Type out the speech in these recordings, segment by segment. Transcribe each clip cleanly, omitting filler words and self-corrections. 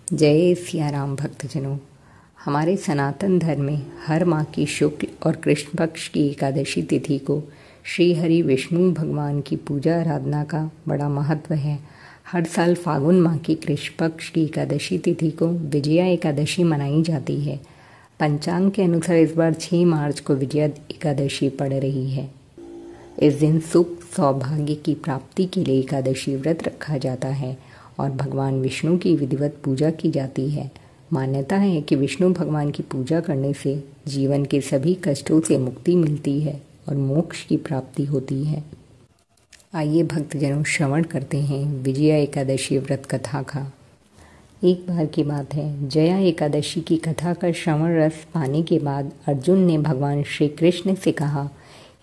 जय सिया राम भक्तजनों। हमारे सनातन धर्म में हर माह की शुक्ल और कृष्ण पक्ष की एकादशी तिथि को श्री हरि विष्णु भगवान की पूजा आराधना का बड़ा महत्व है। हर साल फागुन माह की कृष्ण पक्ष की एकादशी तिथि को विजया एकादशी मनाई जाती है। पंचांग के अनुसार इस बार 6 मार्च को विजया एकादशी पड़ रही है। इस दिन सुख सौभाग्य की प्राप्ति के लिए एकादशी व्रत रखा जाता है और भगवान विष्णु की विधिवत पूजा की जाती है। मान्यता है कि विष्णु भगवान की पूजा करने से जीवन के सभी कष्टों से मुक्ति मिलती है और मोक्ष की प्राप्ति होती है। आइए भक्तजनों श्रवण करते हैं विजया एकादशी व्रत कथा का। एक बार की बात है, जया एकादशी की कथा का श्रवण रस पाने के बाद अर्जुन ने भगवान श्री कृष्ण से कहा,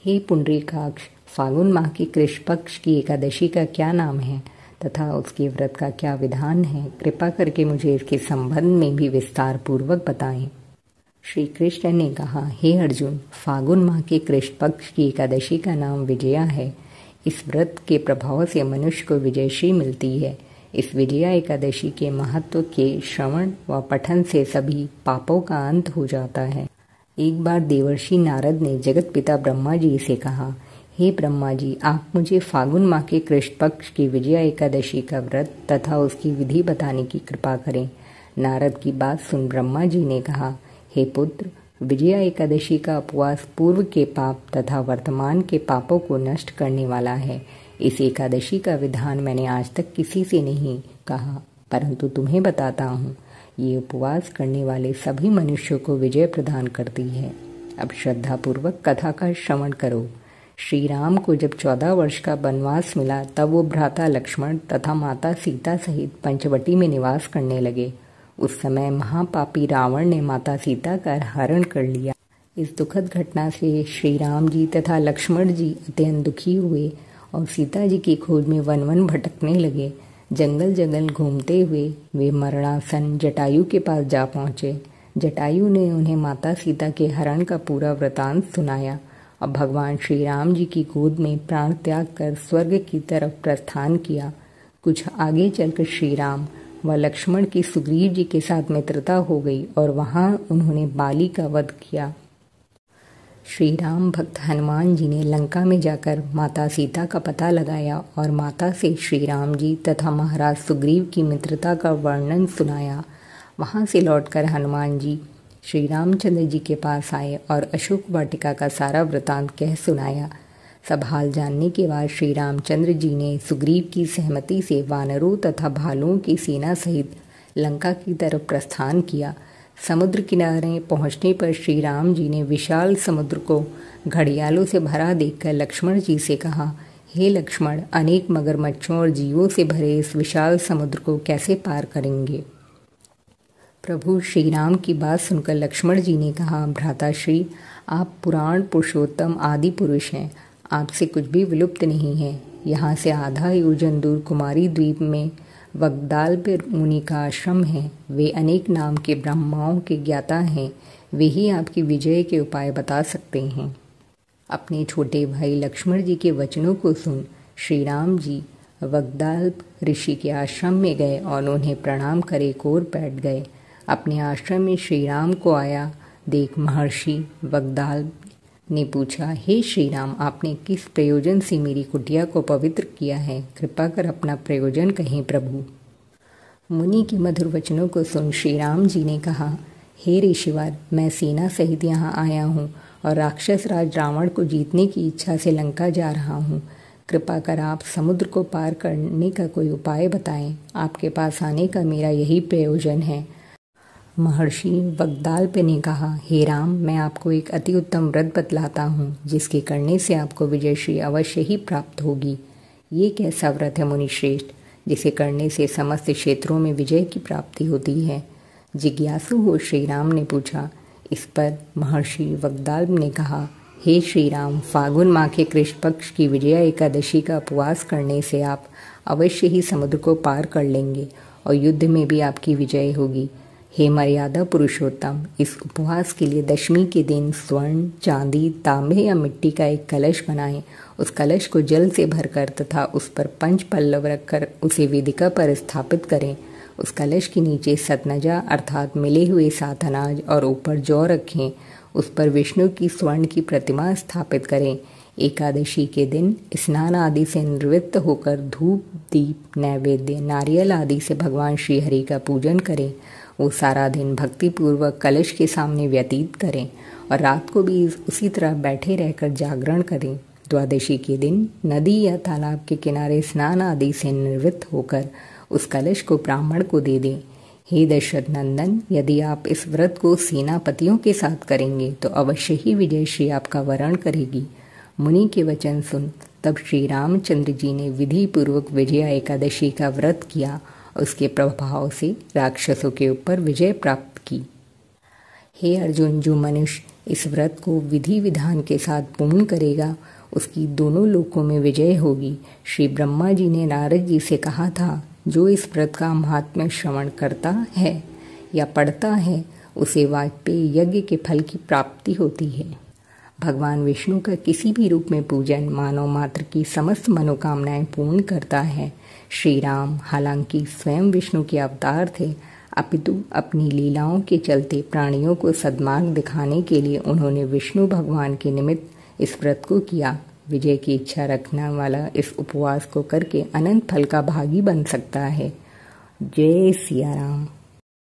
हे पुंडरीकाक्ष, फागुन माह की कृष्ण पक्ष की एकादशी का क्या नाम है तथा उसके व्रत का क्या विधान है? कृपा करके मुझे इसके संबंध में भी विस्तार पूर्वक बताएं। श्री कृष्ण ने कहा, हे अर्जुन, फागुन माह के कृष्ण पक्ष की एकादशी का नाम विजया है। इस व्रत के प्रभाव से मनुष्य को विजयश्री मिलती है। इस विजया एकादशी के महत्व के श्रवण व पठन से सभी पापों का अंत हो जाता है। एक बार देवर्षि नारद ने जगत पिता ब्रह्मा जी से कहा, हे ब्रह्मा जी, आप मुझे फागुन माह के कृष्ण पक्ष की विजया एकादशी का व्रत तथा उसकी विधि बताने की कृपा करें। नारद की बात सुन ब्रह्मा जी ने कहा, हे पुत्र, विजया एकादशी का उपवास पूर्व के पाप तथा वर्तमान के पापों को नष्ट करने वाला है। इस एकादशी का विधान मैंने आज तक किसी से नहीं कहा, परंतु तुम्हें बताता हूँ। ये उपवास करने वाले सभी मनुष्यों को विजय प्रदान करती है। अब श्रद्धापूर्वक कथा का श्रवण करो। श्री राम को जब 14 वर्ष का वनवास मिला, तब वो भ्राता लक्ष्मण तथा माता सीता सहित पंचवटी में निवास करने लगे। उस समय महापापी रावण ने माता सीता का हरण कर लिया। इस दुखद घटना से श्री राम जी तथा लक्ष्मण जी अत्यंत दुखी हुए और सीता जी की खोज में वन वन भटकने लगे। जंगल जंगल घूमते हुए वे मरणासन जटायु के पास जा पहुँचे। जटायु ने उन्हें माता सीता के हरण का पूरा वृतांत सुनाया और भगवान श्री राम जी की गोद में प्राण त्याग कर स्वर्ग की तरफ प्रस्थान किया। कुछ आगे चलकर श्री राम व लक्ष्मण की सुग्रीव जी के साथ मित्रता हो गई और वहां उन्होंने बाली का वध किया। श्री राम भक्त हनुमान जी ने लंका में जाकर माता सीता का पता लगाया और माता से श्री राम जी तथा महाराज सुग्रीव की मित्रता का वर्णन सुनाया। वहां से लौटकर हनुमान जी श्री रामचंद्र जी के पास आए और अशोक वाटिका का सारा वृतांत कह सुनाया। सब हाल जानने के बाद श्री रामचंद्र जी ने सुग्रीव की सहमति से वानरों तथा भालुओं की सेना सहित लंका की तरफ प्रस्थान किया। समुद्र किनारे पहुंचने पर श्री राम जी ने विशाल समुद्र को घड़ियालों से भरा देखकर लक्ष्मण जी से कहा, हे लक्ष्मण, अनेक मगरमच्छों और जीवों से भरे इस विशाल समुद्र को कैसे पार करेंगे? प्रभु श्री राम की बात सुनकर लक्ष्मण जी ने कहा, भ्राताश्री, आप पुराण पुरुषोत्तम आदि पुरुष हैं। आपसे कुछ भी विलुप्त नहीं है। यहाँ से आधा योजन दूर कुमारी द्वीप में वग्दाल मुनि का आश्रम है। वे अनेक नाम के ब्रह्माओं के ज्ञाता हैं। वे ही आपकी विजय के उपाय बता सकते हैं। अपने छोटे भाई लक्ष्मण जी के वचनों को सुन श्री राम जी वग्दाल ऋषि के आश्रम में गए और उन्हें प्रणाम करे और बैठ गए। अपने आश्रम में श्री राम को आया देख महर्षि वग्दाल ने पूछा, हे श्री राम, आपने किस प्रयोजन से मेरी कुटिया को पवित्र किया है? कृपा कर अपना प्रयोजन कहें प्रभु। मुनि के मधुर वचनों को सुन श्री राम जी ने कहा, हे ऋषिवर, मैं सेना सहित यहाँ आया हूँ और राक्षस राज रावण को जीतने की इच्छा से लंका जा रहा हूँ। कृपा कर आप समुद्र को पार करने का कोई उपाय बताएं। आपके पास आने का मेरा यही प्रयोजन है। महर्षि वग्दाल्प ने कहा, हे राम, मैं आपको एक अति उत्तम व्रत बतलाता हूँ जिसके करने से आपको विजयश्री अवश्य ही प्राप्त होगी। ये कैसा व्रत है मुनिश्रेष्ठ, जिसे करने से समस्त क्षेत्रों में विजय की प्राप्ति होती है? जिज्ञासु हो श्री राम ने पूछा। इस पर महर्षि वग्दाल्प ने कहा, हे श्री राम, फागुन माह के कृष्ण पक्ष की विजया एकादशी का उपवास करने से आप अवश्य ही समुद्र को पार कर लेंगे और युद्ध में भी आपकी विजय होगी। हे मर्यादा पुरुषोत्तम, इस उपवास के लिए दशमी के दिन स्वर्ण, चांदी, तांबे या मिट्टी का एक कलश बनाएं। उस कलश को जल से भरकर तथा उस पर 5 पल्लव रखकर उसे वेदिका पर स्थापित करें। उस कलश के नीचे सतनजा अर्थात मिले हुए 7 अनाज और ऊपर जौ रखें। उस पर विष्णु की स्वर्ण की प्रतिमा स्थापित करें। एकादशी के दिन स्नान आदि से निवृत्त होकर धूप दीप नैवेद्य नारियल आदि से भगवान श्री हरि का पूजन करें। वो सारा दिन भक्तिपूर्वक कलश के सामने व्यतीत करें और रात को भी उसी तरह बैठे रहकर जागरण करें। द्वादशी के दिन नदी या तालाब के किनारे स्नान आदि से निवृत्त होकर उस कलश को ब्राह्मण को दे दें। हे दशरथ नंदन, यदि आप इस व्रत को सेनापतियों के साथ करेंगे तो अवश्य ही विजय श्री आपका वरण करेगी। मुनि के वचन सुन तब श्री रामचंद्र जी ने विधि पूर्वक विजया एकादशी का व्रत किया और उसके प्रभाव से राक्षसों के ऊपर विजय प्राप्त की। हे अर्जुन, जो मनुष्य इस व्रत को विधि विधान के साथ पूर्ण करेगा उसकी दोनों लोकों में विजय होगी। श्री ब्रह्मा जी ने नारद जी से कहा था, जो इस व्रत का महात्म्य श्रवण करता है या पढ़ता है उसे वाजपेयी यज्ञ के फल की प्राप्ति होती है। भगवान विष्णु का किसी भी रूप में पूजन मानव मात्र की समस्त मनोकामनाएं पूर्ण करता है। श्री राम हालांकि स्वयं विष्णु के अवतार थे, अपितु अपनी लीलाओं के चलते प्राणियों को सद्मार्ग दिखाने के लिए उन्होंने विष्णु भगवान के निमित्त इस व्रत को किया। विजय की इच्छा रखने वाला इस उपवास को करके अनंत फल का भागी बन सकता है। जय सिया राम।